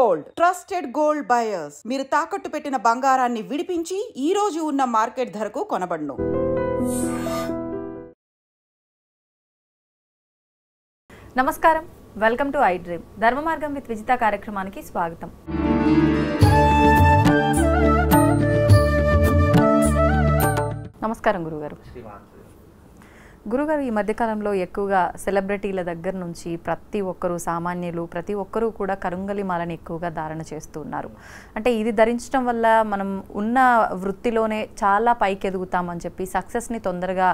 Gold, trusted gold buyers. మీరు తాకట్టు పెట్టిన బంగారాన్ని విడిపించి ఈ రోజు ఉన్న మార్కెట్ ధరకు కొనబడును. నమస్కారం, వెల్కమ్ టు ఐ డ్రీమ్. ధర్మ మార్గం విత్ విజిత కార్యక్రమానికి స్వాగతం. నమస్కారం గురుగారు. గురుగారు, ఈ మధ్యకాలంలో ఎక్కువగా సెలబ్రిటీల దగ్గర నుంచి ప్రతి ఒక్కరూ, సామాన్యులు ప్రతి ఒక్కరూ కూడా కరుంగలి మాలని ఎక్కువగా ధారణ చేస్తూ ఉన్నారు. అంటే ఇది ధరించడం వల్ల మనం ఉన్న వృత్తిలోనే చాలా పైకి ఎదుగుతామని చెప్పి, సక్సెస్ని తొందరగా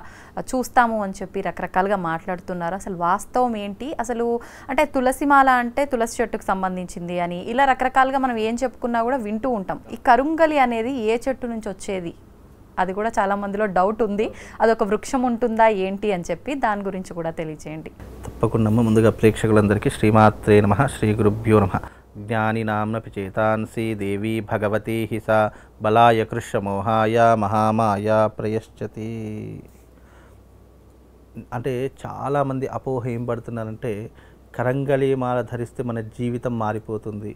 చూస్తాము అని చెప్పి రకరకాలుగా మాట్లాడుతున్నారు. అసలు వాస్తవం ఏంటి? అసలు అంటే తులసి మాల అంటే తులసి చెట్టుకు సంబంధించింది అని ఇలా రకరకాలుగా మనం ఏం చెప్పుకున్నా కూడా వింటూ ఉంటాం. ఈ కరుంగలి అనేది ఏ చెట్టు నుంచి వచ్చేది? అది కూడా చాలా మందిలో డౌట్ ఉంది. అదొక వృక్షం ఉంటుందా ఏంటి అని చెప్పి దాని గురించి కూడా తెలియజేయండి. తప్పకుండా. ముందుగా ప్రేక్షకులందరికీ శ్రీమాత్రే నమః, శ్రీ గురుభ్యో నమః. జ్ఞాని నామ్నపి చేతాంసి దేవి భగవతి హిస బలాయ కృష్ణమోహాయ మహామాయ ప్రయశ్చతి. అంటే చాలామంది అపోహ ఏం పడుతున్నారంటే కరంగలి మాల ధరిస్తే మన జీవితం మారిపోతుంది,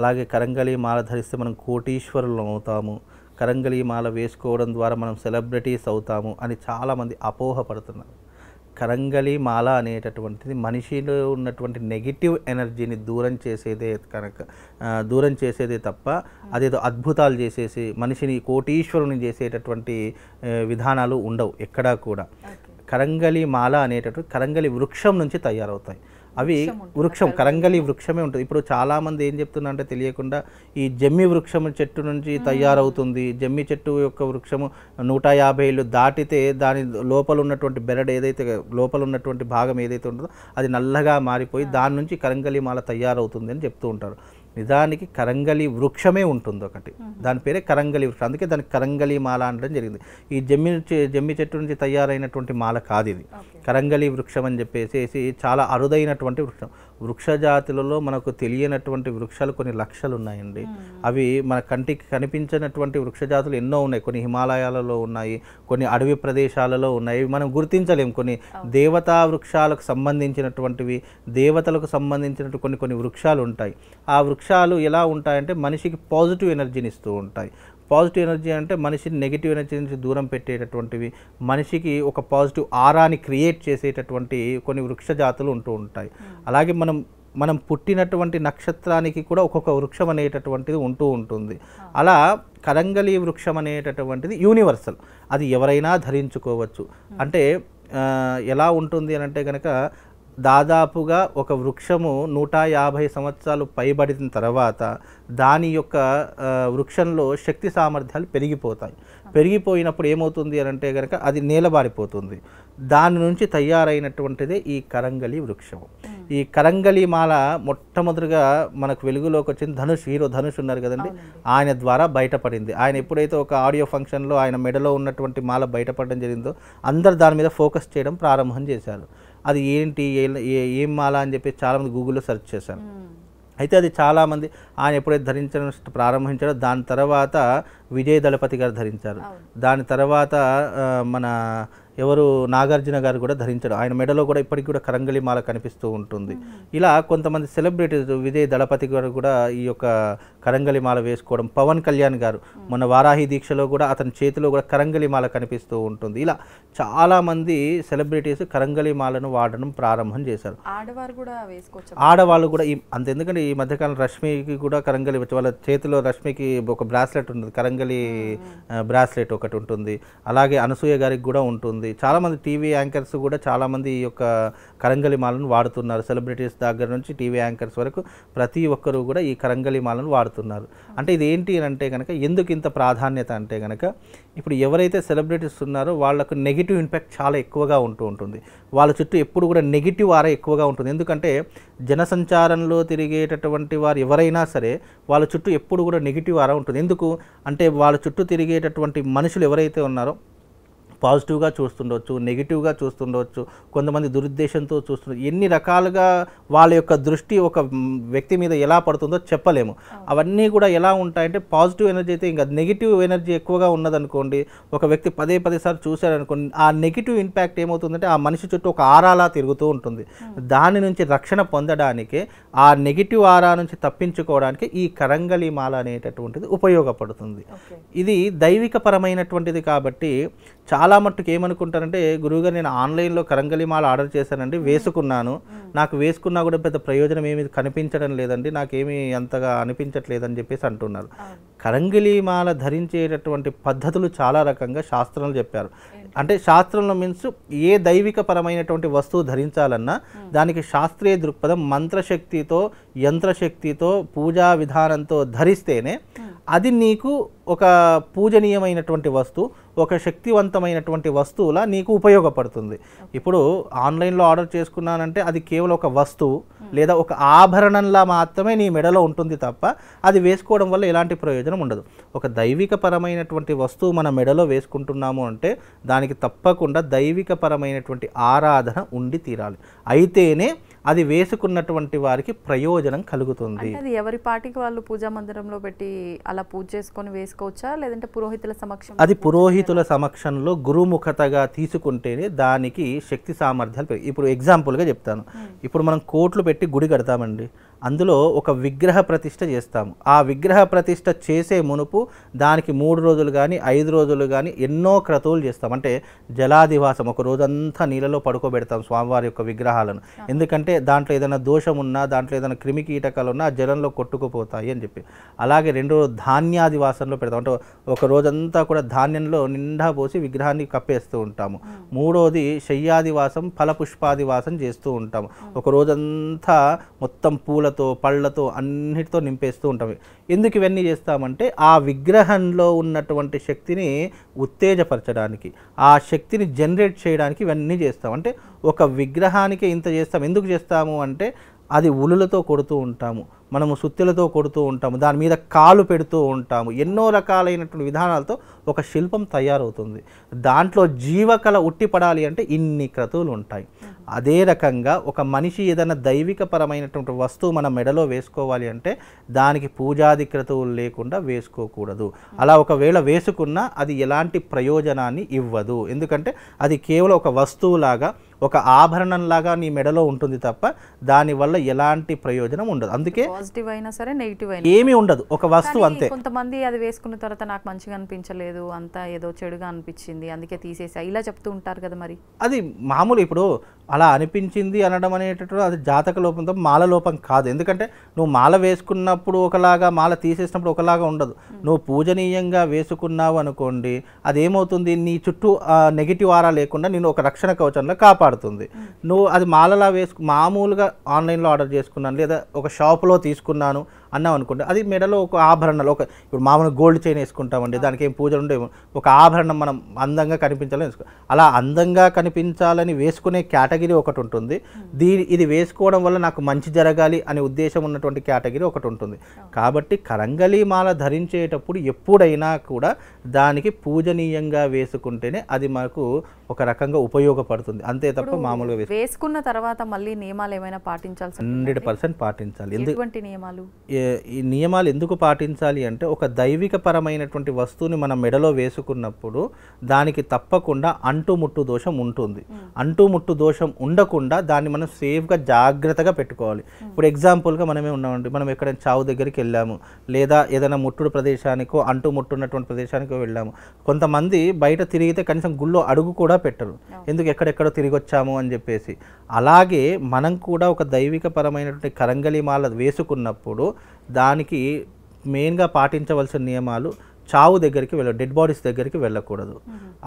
అలాగే కరంగలి మాల ధరిస్తే మనం కోటీశ్వరులు అవుతాము, కరంగలి మాల వేసుకోవడం ద్వారా మనం సెలబ్రిటీస్ అవుతాము అని చాలామంది అపోహపడుతున్నారు. కరంగలి మాల అనేటటువంటిది మనిషిలో ఉన్నటువంటి నెగిటివ్ ఎనర్జీని దూరం చేసేదే తప్ప అదేదో అద్భుతాలు చేసేసి మనిషిని కోటీశ్వరుని చేసేటటువంటి విధానాలు ఉండవు ఎక్కడా కూడా. కరంగలి మాల అనేటటువంటి కరంగలి వృక్షం నుంచి తయారవుతాయి. అవి వృక్షం, కరంగలి వృక్షమే ఉంటుంది. ఇప్పుడు చాలామంది ఏం చెప్తున్నా అంటే తెలియకుండా ఈ జమ్మి వృక్షం చెట్టు నుంచి తయారవుతుంది. జమ్మి చెట్టు యొక్క వృక్షము 150 ఏళ్ళు దాటితే దాని లోపల ఉన్నటువంటి బెరడు ఏదైతే లోపల ఉన్నటువంటి భాగం ఏదైతే ఉంటుందో అది నల్లగా మారిపోయి దాని నుంచి కరంగలి మాల తయారవుతుంది అని చెప్తూ ఉంటారు. నిజానికి కరంగలి వృక్షమే ఉంటుంది ఒకటి, దాని పేరే కరంగలి వృక్షం. అందుకే దానికి కరంగలి మాల అనడం జరిగింది. ఈ జమ్మి చెట్టు నుంచి తయారైనటువంటి మాల కాదు ఇది, కరంగలి వృక్షం అని చెప్పేసి చాలా అరుదైనటువంటి వృక్షం. వృక్ష జాతులలో మనకు తెలియనటువంటి వృక్షాలు కొన్ని లక్షలు ఉన్నాయండి. అవి మన కంటికి కనిపించినటువంటి వృక్ష జాతులు ఎన్నో ఉన్నాయి. కొన్ని హిమాలయాలలో ఉన్నాయి, కొన్ని అడవి ప్రదేశాలలో ఉన్నాయి, మనం గుర్తించలేము. కొన్ని దేవతా వృక్షాలకు సంబంధించినటువంటివి, దేవతలకు సంబంధించినటువంటి కొన్ని వృక్షాలు ఉంటాయి. ఆ వృక్షాలు ఎలా ఉంటాయంటే మనిషికి పాజిటివ్ ఎనర్జీని ఇస్తూ ఉంటాయి. పాజిటివ్ ఎనర్జీ అంటే మనిషిని నెగిటివ్ ఎనర్జీ నుంచి దూరం పెట్టేటటువంటివి, మనిషికి ఒక పాజిటివ్ ఆరాని క్రియేట్ చేసేటటువంటి కొన్ని వృక్ష జాతులు ఉంటూ ఉంటాయి. అలాగే మనం పుట్టినటువంటి నక్షత్రానికి కూడా ఒక్కొక్క వృక్షం అనేటటువంటిది ఉంటూ ఉంటుంది. అలా కరంగలి వృక్షం అనేటటువంటిది యూనివర్సల్, అది ఎవరైనా ధరించుకోవచ్చు. అంటే ఎలా ఉంటుంది అని అంటే కనుక దాదాపుగా ఒక వృక్షము 150 సంవత్సరాలు పైబడిన తర్వాత దాని యొక్క వృక్షంలో శక్తి సామర్థ్యాలు పెరిగిపోతాయి. పెరిగిపోయినప్పుడు ఏమవుతుంది అని అంటే కనుక అది నేలబారిపోతుంది. దాని నుంచి తయారైనటువంటిదే ఈ కరంగలి వృక్షం. ఈ కరంగలి మాల మొట్టమొదటిగా మనకు వెలుగులోకి వచ్చింది హీరో ధనుష్ ఉన్నారు కదండి, ఆయన ద్వారా బయటపడింది. ఆయన ఎప్పుడైతే ఒక ఆడియో ఫంక్షన్లో ఆయన మెడలో ఉన్నటువంటి మాల బయటపడడం జరిగిందో అందరు దాని మీద ఫోకస్ చేయడం ప్రారంభం చేశారు. అది ఏంటి, ఏం మాల అని చెప్పి చాలామంది గూగుల్లో సెర్చ్ చేశారు. అయితే అది చాలామంది ఆయన ఎప్పుడైతే ధరించడం ప్రారంభించారో దాని తర్వాత విజయ్ దళపతి గారు ధరించారు. దాని తర్వాత మన ఎవరు నాగార్జున గారు కూడా ధరించారు. ఆయన మెడలో కూడా ఇప్పటికి కూడా కరంగలి మాల కనిపిస్తూ ఉంటుంది. ఇలా కొంతమంది సెలబ్రిటీస్, విజయ్ దళపతి గారు కూడా ఈ యొక్క కరంగలి మాల వేసుకోవడం, పవన్ కళ్యాణ్ గారు మొన్న వారాహి దీక్షలో కూడా అతని చేతిలో కూడా కరంగలి మాల కనిపిస్తూ ఉంటుంది. ఇలా చాలామంది సెలబ్రిటీస్ కరంగలి మాలను వాడడం ప్రారంభం చేశారు. ఆడవాళ్ళు కూడా ఎందుకంటే ఈ మధ్యకాలం రష్మికి కూడా కరంగలి వచ్చి వాళ్ళ చేతిలో రష్మికి ఒక బ్రాస్లెట్ ఉంటుంది, కరంగలి బ్రాస్లెట్ ఒకటి ఉంటుంది. అలాగే అనసూయ గారికి కూడా ఉంటుంది. చాలామంది టీవీ యాంకర్స్ కూడా చాలామంది ఈ యొక్క కరంగలి మాలను వాడుతున్నారు. సెలబ్రిటీస్ దగ్గర నుంచి టీవీ యాంకర్స్ వరకు ప్రతి ఒక్కరూ కూడా ఈ కరంగలి మాలను వాడుతున్నారు. అంటే ఇది ఏంటి అంటే కనుక ఎందుకు ఇంత ప్రాధాన్యత అంటే కనుక ఇప్పుడు ఎవరైతే సెలబ్రిటీస్ ఉన్నారో వాళ్ళకు నెగిటివ్ ఇంపాక్ట్ చాలా ఎక్కువగా ఉంటుంది. వాళ్ళ చుట్టూ ఎప్పుడు కూడా నెగిటివ్ ఆరా ఎక్కువగా ఉంటుంది. ఎందుకంటే జనసంచారంలో తిరిగేటటువంటి వారు ఎవరైనా సరే వాళ్ళ చుట్టూ ఎప్పుడు కూడా నెగిటివ్ ఆరా ఉంటుంది. ఎందుకు అంటే వాళ్ళ చుట్టూ తిరిగేటటువంటి మనుషులు ఎవరైతే ఉన్నారో పాజిటివ్గా చూస్తుండవచ్చు, నెగిటివ్గా చూస్తుండవచ్చు, కొంతమంది దురుద్దేశంతో చూస్తుండవచ్చు. ఎన్ని రకాలుగా వాళ్ళ యొక్క దృష్టి ఒక వ్యక్తి మీద ఎలా పడుతుందో చెప్పలేము. అవన్నీ కూడా ఎలా ఉంటాయంటే పాజిటివ్ ఎనర్జీ అయితే ఇంకా నెగిటివ్ ఎనర్జీ ఎక్కువగా ఉన్నదనుకోండి, ఒక వ్యక్తి పదే సార్లు చూశారనుకోండి, ఆ నెగిటివ్ ఇంపాక్ట్ ఏమవుతుందంటే ఆ మనిషి చుట్టూ ఒక ఆరాలా తిరుగుతూ ఉంటుంది. దాని నుంచి రక్షణ పొందడానికే, ఆ నెగిటివ్ ఆరా నుంచి తప్పించుకోవడానికి ఈ కరంగలి మాల అనేటటువంటిది ఉపయోగపడుతుంది. ఇది దైవిక పరమైనటువంటిది కాబట్టి చాలా మట్టుకు ఏమనుకుంటారంటే, గురువుగారు నేను ఆన్లైన్లో కరంగలి మాల ఆర్డర్ చేశానండి, వేసుకున్నాను, నాకు వేసుకున్నా కూడా పెద్ద ప్రయోజనం ఏమి కనిపించడం లేదండి, నాకేమీ అంతగా అనిపించట్లేదని చెప్పేసి అంటున్నారు. కరంగలి మాల ధరించేటటువంటి పద్ధతులు చాలా రకంగా శాస్త్రంలో చెప్పారు. అంటే శాస్త్రంలో మీన్స్ ఏ దైవిక పరమైనటువంటి వస్తువు ధరించాలన్నా దానికి శాస్త్రీయ దృక్పథం, మంత్రశక్తితో, యంత్రశక్తితో, పూజా విధానంతో ధరిస్తేనే అది నీకు ఒక పూజనీయమైనటువంటి వస్తువు, ఒక శక్తివంతమైనటువంటి వస్తువులా నీకు ఉపయోగపడుతుంది. ఇప్పుడు ఆన్లైన్లో ఆర్డర్ చేసుకున్నానంటే అది కేవలం ఒక వస్తువు లేదా ఒక ఆభరణంలా మాత్రమే నీ మెడలో ఉంటుంది తప్ప అది వేసుకోవడం వల్ల ఎలాంటి ప్రయోజనం ఉండదు. ఒక దైవిక పరమైనటువంటి వస్తువు మన మెడలో వేసుకుంటున్నాము అంటే దానికి తప్పకుండా దైవిక పరమైనటువంటి ఆరాధన ఉండి తీరాలి. అయితేనే అది వేసుకున్నటువంటి వారికి ప్రయోజనం కలుగుతుంది. అది ఎవరి పాటికి వాళ్ళు పూజా మందిరంలో పెట్టి అలా పూజ చేసుకొని వేసుకోవచ్చా, లేదంటే పురోహితుల సమక్షం? అది పురోహితుల సమక్షంలో గురుముఖతగా తీసుకుంటేనే దానికి శక్తి సామర్థ్యాలు. ఇప్పుడు ఎగ్జాంపుల్గా చెప్తాను. ఇప్పుడు మనం కోట్లు పెట్టి గుడి కడతామండి, అందులో ఒక విగ్రహ ప్రతిష్ఠ చేస్తాము. ఆ విగ్రహ ప్రతిష్ఠ చేసే మునుపు దానికి 3 రోజులు కానీ 5 రోజులు కానీ ఎన్నో క్రతువులు చేస్తాం. అంటే జలాదివాసం, ఒక రోజంతా నీళ్ళలో పడుకోబెడతాం స్వామివారి యొక్క విగ్రహాలను. ఎందుకంటే దాంట్లో ఏదైనా దోషం ఉన్నా, దాంట్లో ఏదైనా క్రిమి కీటకాలు ఉన్నా జలంలో కొట్టుకుపోతాయి అని చెప్పి. అలాగే 2 రోజులు ధాన్యాదివాసంలో పెడతాం. అంటే ఒక రోజంతా కూడా ధాన్యంలో నిండా పోసి విగ్రహాన్ని కప్పేస్తూ ఉంటాము. 3వది శయ్యాదివాసం, ఫలపుష్పాదివాసం చేస్తూ ఉంటాము. ఒక రోజంతా మొత్తం పూలతో, పళ్ళతో, అన్నిటితో నింపేస్తూ ఉంటాం. ఎందుకు ఇవన్నీ చేస్తామంటే ఆ విగ్రహంలో ఉన్నటువంటి శక్తిని ఉత్తేజపరచడానికి, ఆ శక్తిని జనరేట్ చేయడానికి ఇవన్నీ చేస్తాం. అంటే ఒక విగ్రహానికి ఇంత చేస్తాం. ఎందుకు చేస్తాము అంటే అది ఉలులతో కొడుతూ ఉంటాము, మనము సుత్తెలతో కొడుతూ ఉంటాము, దాని మీద కాలు పెడుతూ ఉంటాము. ఎన్నో రకాలైనటువంటి విధానాలతో ఒక శిల్పం తయారవుతుంది. దాంట్లో జీవకళ ఉట్టిపడాలి అంటే ఇన్ని క్రతువులు ఉంటాయి. అదే రకంగా ఒక మనిషి ఏదైనా దైవిక పరమైనటువంటి వస్తువు మన మెడలో వేసుకోవాలి అంటే దానికి పూజాది క్రతువులు లేకుండా వేసుకోకూడదు. అలా ఒకవేళ వేసుకున్నా అది ఎలాంటి ప్రయోజనాన్ని ఇవ్వదు. ఎందుకంటే అది కేవలం ఒక వస్తువులాగా, ఒక ఆభరణంలాగా నీ మెడలో ఉంటుంది తప్ప దానివల్ల ఎలాంటి ప్రయోజనం ఉండదు. అందుకే పాజిటివ్ అయినా సరే నెగిటివ్ అయినా ఏమీ ఉండదు, ఒక వస్తువు అంతే. కొంతమంది అది వేసుకున్న తర్వాత నాకు మంచిగా అనిపించలేదు, అంతా ఏదో చెడుగా అనిపించింది, అందుకే తీసేసా, ఇలా చెప్తూ ఉంటారు కదా. మరి అది మామూలు. ఇప్పుడు అలా అనిపించింది అనడం అనేటప్పుడు అది జాతక లోపంతో, మాల లోపం కాదు. ఎందుకంటే నువ్వు మాల వేసుకున్నప్పుడు ఒకలాగా, మాల తీసేసినప్పుడు ఒకలాగా ఉండదు. నువ్వు పూజనీయంగా వేసుకున్నావు అనుకోండి, అదేమవుతుంది, నీ చుట్టూ నెగిటివ్ ఆరా లేకుండా నేను ఒక రక్షణ కవచంలో కాపాడుతుంది. నువ్వు అది మాలలా మామూలుగా ఆన్లైన్లో ఆర్డర్ చేసుకున్నాను లేదా ఒక షాపులో తీసుకున్నాను అన్నాం అనుకోండి, అది మెడలో ఒక ఆభరణాలు, ఒక ఇప్పుడు మామూలుగా గోల్డ్ చైన్ వేసుకుంటామండి, దానికి ఏం పూజలు ఉండేవి, ఒక ఆభరణం మనం అందంగా కనిపించాలని వేసుకో. అలా అందంగా కనిపించాలని వేసుకునే కేటగిరీ ఒకటి ఉంటుంది. ఇది వేసుకోవడం వల్ల నాకు మంచి జరగాలి అనే ఉద్దేశం ఉన్నటువంటి కేటగిరీ ఒకటి ఉంటుంది. కాబట్టి కరంగలి మాల ధరించేటప్పుడు ఎప్పుడైనా కూడా దానికి పూజనీయంగా వేసుకుంటేనే అది మనకు ఒక రకంగా ఉపయోగపడుతుంది. అంతే తప్ప మామూలుగా వేసుకున్న తర్వాత మళ్ళీ నియమాలు ఏమైనా పాటించాల్సి 100% పాటించాలి. ఎటువంటి నియమాలు? ఈ నియమాలు ఎందుకు పాటించాలి అంటే ఒక దైవిక పరమైనటువంటి వస్తువుని మనం మెడలో వేసుకున్నప్పుడు దానికి తప్పకుండా అంటుముట్టు దోషం ఉంటుంది. అంటుముట్టు దోషం ఉండకుండా దాన్ని మనం సేఫ్గా జాగ్రత్తగా పెట్టుకోవాలి. ఇప్పుడు ఎగ్జాంపుల్గా మనమే ఉన్నామండి, మనం ఎక్కడైనా చావు దగ్గరికి వెళ్ళాము లేదా ఏదైనా ముట్టుడు ప్రదేశానికో అంటుముట్టున్నటువంటి ప్రదేశానికో వెళ్ళాము. కొంతమంది బయట తిరిగితే కనీసం గుళ్ళో అడుగు కూడా పెట్టరు, ఎందుకు ఎక్కడెక్కడో తిరిగి వచ్చాము అని చెప్పేసి. అలాగే మనం కూడా ఒక దైవిక పరమైనటువంటి కరంగలి మాల వేసుకున్నప్పుడు దానికి మెయిన్గా పాటించవలసిన నియమాలు: చావు దగ్గరికి డెడ్ బాడీస్ దగ్గరికి వెళ్ళకూడదు,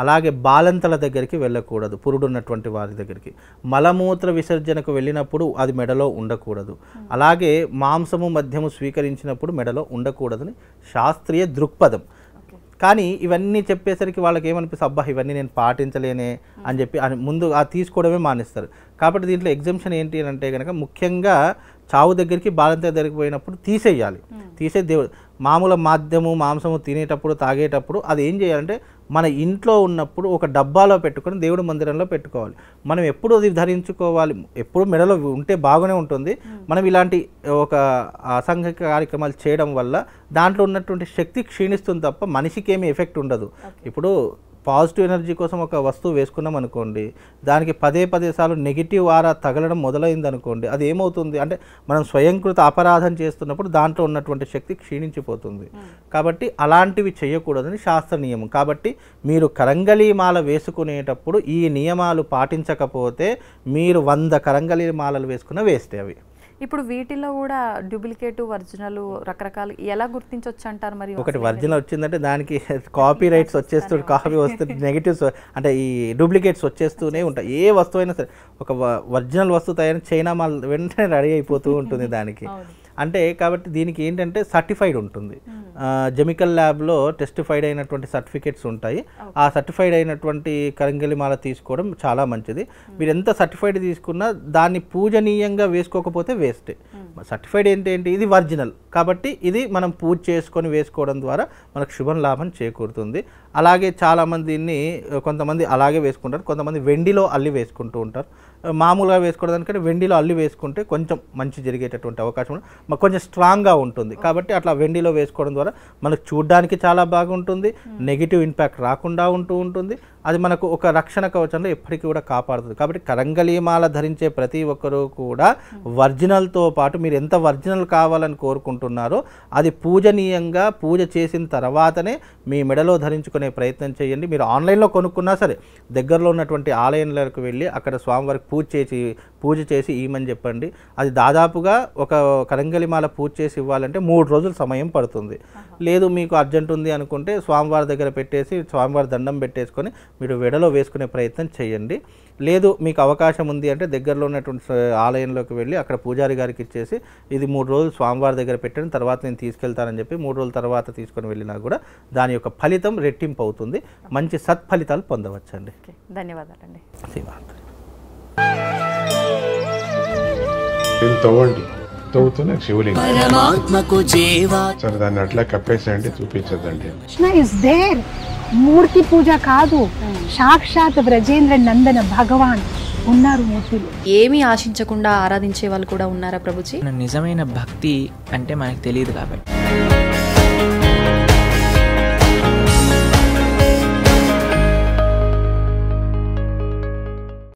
అలాగే బాలంతల దగ్గరికి వెళ్ళకూడదు, పురుడున్నటువంటి వారి దగ్గరికి, మలమూత్ర విసర్జనకు వెళ్ళినప్పుడు అది మెడలో ఉండకూడదు, అలాగే మాంసము మద్యము స్వీకరించినప్పుడు మెడలో ఉండకూడదని శాస్త్రీయ దృక్పథం. కానీ ఇవన్నీ చెప్పేసరికి వాళ్ళకి ఏమనిపిస్తుంది, అబ్బా ఇవన్నీ నేను పాటించలేనే అని చెప్పి ముందు తీసుకోవడమే మానేస్తారు. కాబట్టి దీంట్లో ఎగ్జంప్షన్ ఏంటి అని అంటే కనుక ముఖ్యంగా చావు దగ్గరికి బాలంత దగ్గరికి పోయినప్పుడు తీసేయాలి. మామూలు మాధ్యము మాంసము తినేటప్పుడు తాగేటప్పుడు అది ఏం చేయాలంటే మన ఇంట్లో ఉన్నప్పుడు ఒక డబ్బాలో పెట్టుకొని దేవుడి మందిరంలో పెట్టుకోవాలి. మనం ఎప్పుడు అది ధరించుకోవాలి, ఎప్పుడు మెడలో ఉంటే బాగానే ఉంటుంది. మనం ఇలాంటి ఒక అసాంఘిక కార్యక్రమాలు చేయడం వల్ల దాంట్లో ఉన్నటువంటి శక్తి క్షీణిస్తుంది తప్ప మనిషికి ఏమీ ఎఫెక్ట్ ఉండదు. ఇప్పుడు పాజిటివ్ ఎనర్జీ కోసం ఒక వస్తువు వేసుకున్నాం అనుకోండి, దానికి పదే సార్లు నెగిటివ్ ఆరా తగలడం మొదలైంది అనుకోండి, అది ఏమవుతుంది అంటే మనం స్వయంకృత అపరాధం చేస్తున్నప్పుడు దాంట్లో ఉన్నటువంటి శక్తి క్షీణించిపోతుంది. కాబట్టి అలాంటివి చేయకూడదని శాస్త్ర నియమం. కాబట్టి మీరు కరంగలి మాల వేసుకునేటప్పుడు ఈ నియమాలు పాటించకపోతే మీరు 100 కరంగలి మాలలు వేసుకున్న వేస్టే అవి. ఇప్పుడు వీటిలో కూడా డూప్లికేట్ ఒరిజినల్ రకరకాలు ఎలా గుర్తించవచ్చు అంటారు? మరి ఒకటి ఒరిజినల్ వచ్చిందంటే దానికి కాపీ రైట్స్ వచ్చేస్తుంది, కాపీ వస్తుంది, నెగిటివ్స్ అంటే ఈ డూప్లికేట్స్ వచ్చేస్తూనే ఉంటాయి. ఏ వస్తువు అయినా సరే ఒక ఒరిజినల్ వస్తువు తయారు చైనా మాల్ వెంటనే రెడీ అయిపోతూ ఉంటుంది దానికి. అంటే కాబట్టి దీనికి ఏంటంటే సర్టిఫైడ్ ఉంటుంది. కెమికల్ ల్యాబ్లో టెస్టిఫైడ్ అయినటువంటి సర్టిఫికేట్స్ ఉంటాయి. ఆ సర్టిఫైడ్ అయినటువంటి కరంగలి మాల తీసుకోవడం చాలా మంచిది. మీరు ఎంత సర్టిఫైడ్ తీసుకున్నా దాన్ని పూజనీయంగా వేసుకోకపోతే వేస్టే. సర్టిఫైడ్ ఏంటి, ఇది ఒరిజినల్ కాబట్టి ఇది మనం పూజ చేసుకొని వేసుకోవడం ద్వారా మనకు శుభం లాభం చేకూరుతుంది. అలాగే చాలామంది దీన్ని కొంతమంది అలాగే వేసుకుంటారు, కొంతమంది వెండిలో అల్లి వేసుకుంటూ ఉంటారు. మామూలుగా వేసుకోవడానికంటే వెండిలో అల్లి వేసుకుంటే కొంచెం మంచి జరిగేటటువంటి అవకాశం కొంచెం స్ట్రాంగ్గా ఉంటుంది. కాబట్టి అట్లా వెండిలో వేసుకోవడం ద్వారా మనకు చూడడానికి చాలా బాగుంటుంది, నెగిటివ్ ఇంపాక్ట్ రాకుండా ఉంటుంది. అది మనకు ఒక రక్షణ కవచంలో ఎప్పటికీ కూడా కాపాడుతుంది. కాబట్టి కరంగలి మాల ధరించే ప్రతి ఒక్కరూ కూడా ఒరిజినల్తో పాటు మీరు ఎంత ఒరిజినల్ కావాలని కోరుకుంటున్నారో అది పూజనీయంగా పూజ చేసిన తర్వాతనే మీ మెడలో ధరించుకునే ప్రయత్నం చేయండి. మీరు ఆన్లైన్లో కొనుక్కున్నా సరే దగ్గరలో ఉన్నటువంటి ఆలయంలోకి వెళ్ళి అక్కడ స్వామివారికి పూజ చేసి ఇవ్వమని చెప్పండి. అది దాదాపుగా ఒక కరంగలి మాల పూజ చేసి ఇవ్వాలంటే 3 రోజులు సమయం పడుతుంది. లేదు మీకు అర్జెంట్ ఉంది అనుకుంటే స్వామివారి దగ్గర పెట్టేసి స్వామివారి దండం పెట్టేసుకొని మీరు వెడలో వేసుకునే ప్రయత్నం చేయండి. లేదు మీకు అవకాశం ఉంది అంటే దగ్గరలో ఉన్నటువంటి ఆలయంలోకి వెళ్ళి అక్కడ పూజారి గారికి ఇచ్చేసి ఇది 3 రోజులు స్వామివారి దగ్గర పెట్టిన తర్వాత నేను తీసుకెళ్తానని చెప్పి 3 రోజుల తర్వాత తీసుకొని వెళ్ళినా కూడా దాని యొక్క ఫలితం రెట్టింపు అవుతుంది. మంచి సత్ఫలితాలు పొందవచ్చండి. ధన్యవాదాలండి. తవ్వుతున్న శివలింగం సరే దాన్ని అట్లా కప్పేసేయండి, చూపించదండి. కృష్ణ ఇస్ దేర్, మూర్తి పూజ కాదు, సాక్షాత్ బ్రజేంద్ర నందన భగవాన్ ఉన్నారు మూర్తిలో. ఏమీ ఆశించకుండా ఆరాధించే వాళ్ళు కూడా ఉన్నారా ప్రభుజీ? నిజమైన భక్తి అంటే మనకు తెలియదు కాబట్టి